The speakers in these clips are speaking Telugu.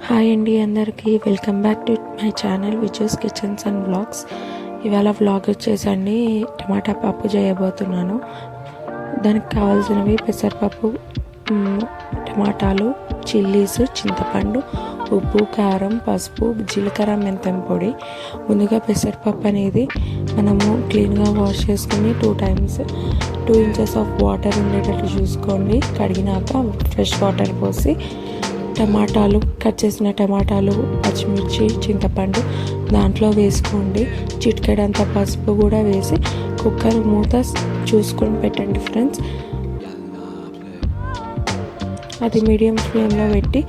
హాయ్ అండి అందరికీ welcome back to my channel Viju's kitchens and vlogs. ఇవాళ వ్లాగ్ వచ్చేసండి టమాటా పప్పు చేయబోతున్నాను. దానికి కావాల్సినవి పెసరపప్పు, టమాటాలు, చిల్లీస్, చింతపండు, ఉప్పు, కారం, పసుపు, జీలకర్ర, మెంతం పొడి. ముందుగా పెసరపప్పు అనేది మనము క్లీన్గా వాష్ చేసుకుని 2 ఇంచెస్ ఆఫ్ వాటర్ ఉండేటట్టు చూసుకోండి. కడిగినాక ఫ్రెష్ వాటర్ పోసి టమాటాలు, కట్ చేసిన టమాటాలు, పచ్చిమిర్చి, చింతపండు దాంట్లో వేసుకోండి. చిటికెడంత పసుపు కూడా వేసి కుక్కర్ మూత చూసుకొని పెట్టండి ఫ్రెండ్స్. అది మీడియం ఫ్లేమ్లో పెట్టి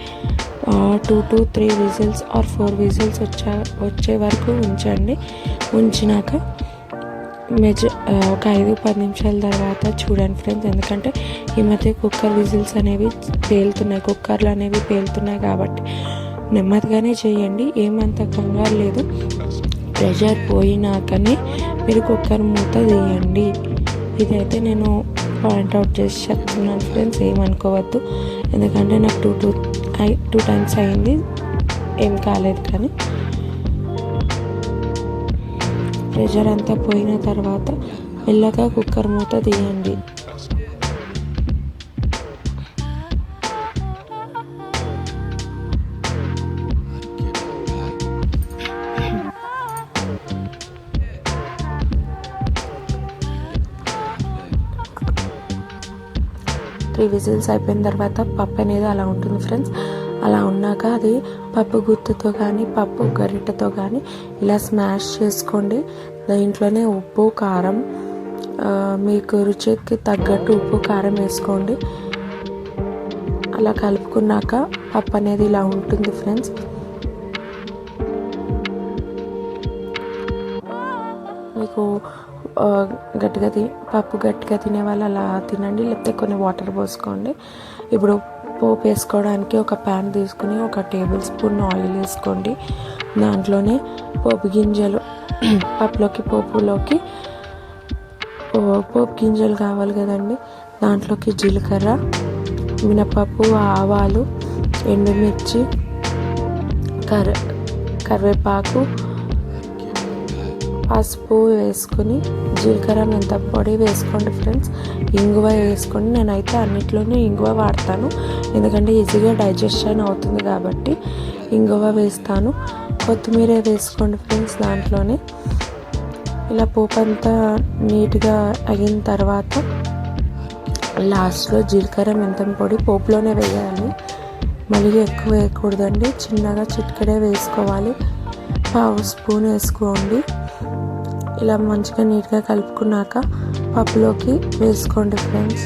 2 to 3 విజిల్స్ ఆర్ 4 విజిల్స్ వచ్చే వరకు ఉంచండి. ఉంచినాక ఒక 5-10 నిమిషాల తర్వాత చూడండి ఫ్రెండ్స్. ఎందుకంటే ఈ మధ్య కుక్కర్ విజిల్స్ అనేవి కుక్కర్లు అనేవి పేలుతున్నాయి కాబట్టి నెమ్మదిగానే చేయండి. ఏమంత కంగారు లేదు. ప్రెషర్ పోయినాకనే మీరు కుక్కర్ మూత తీయండి. ఇదైతే నేను పాయింట్అవుట్ చేసి చెప్తున్నాను ఫ్రెండ్స్, ఏమనుకోవద్దు. ఎందుకంటే నాకు 2 టైమ్స్ అయింది, ఏం కాలేదు. కానీ ప్రెషర్ అంతా పోయిన తర్వాత మెల్లగా కుక్కర్ మూత తీయండి. త్రీ విజిల్స్ అయిపోయిన తర్వాత పప్పు అనేది అలా ఉంటుంది ఫ్రెండ్స్. అలా ఉన్నాక అది పప్పు గుత్తుతో కానీ పప్పు గరిటెతో కానీ ఇలా స్మాష్ చేసుకోండి. దీంట్లోనే ఉప్పు, కారం, మీకు రుచికి తగ్గట్టు ఉప్పు, కారం వేసుకోండి. అలా కలుపుకున్నాక పప్పు అనేది ఇలా ఉంటుంది ఫ్రెండ్స్. మీకు పప్పు గట్టిగా తినే వాళ్ళు అలా తినండి, లేకపోతే కొన్ని వాటర్ పోసుకోండి. ఇప్పుడు పోపు వేసుకోవడానికి ఒక ప్యాన్ తీసుకుని 1 టేబుల్ స్పూన్ ఆయిల్ వేసుకోండి. దాంట్లోనే పోపు గింజలు, పోపు గింజలు కావాలి కదండి. దాంట్లోకి జీలకర్ర, మినపప్పు, ఆవాలు, ఎండుమిర్చి, కరివేపాకు, పసుపు వేసుకుని జీలకర్ర, మెంతం పొడి వేసుకోండి ఫ్రెండ్స్. ఇంగువ వేసుకోండి. నేనైతే అన్నిట్లోనూ ఇంగువ వాడతాను, ఎందుకంటే ఈజీగా డైజెషన్ అవుతుంది కాబట్టి ఇంగువ వేస్తాను. కొత్తిమీర వేసుకోండి ఫ్రెండ్స్. దాంట్లోనే ఇలా పోపు అంతా నీట్గా అయిన తర్వాత లాస్ట్లో జీలకర్ర, మెంతం పొడి పోపులోనే వేయాలి. మళ్ళీ ఎక్కువ వేయకూడదండి, చిన్నగా చిటికెడే వేసుకోవాలి. 1/2 స్పూన్ వేసుకోండి. ఇలా మంచిగా నీట్గా కలుపుకున్నాక పప్పులోకి వేసుకోండి ఫ్రెండ్స్.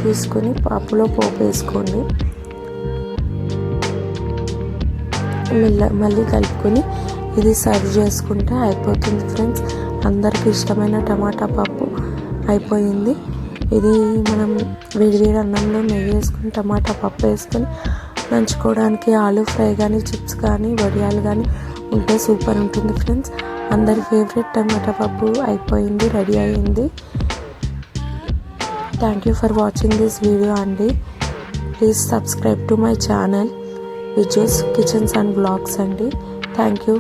తీసుకుని పప్పులో పోపు వేసుకోండి. మళ్ళీ కలుపుకొని ఇది సర్వ్ చేసుకుంటే అయిపోతుంది ఫ్రెండ్స్. అందరికి ఇష్టమైన టమాటా పప్పు అయిపోయింది. ఇది మనం వేడివేడి అన్నంలో నెయ్యి వేసుకుని టమాటా పప్పు వేసుకొని నంచుకోవడానికి ఆలూ ఫ్రై కానీ, చిప్స్ కానీ, వడియాలు కానీ ఉంటే సూపర్ ఉంటుంది ఫ్రెండ్స్. అందరి ఫేవరెట్ టమాటా పప్పు అయిపోయింది, రెడీ అయ్యింది. Thank you for watching this video అండి. Please subscribe to my channel Viju's kitchens and vlogs అండి. Thank you.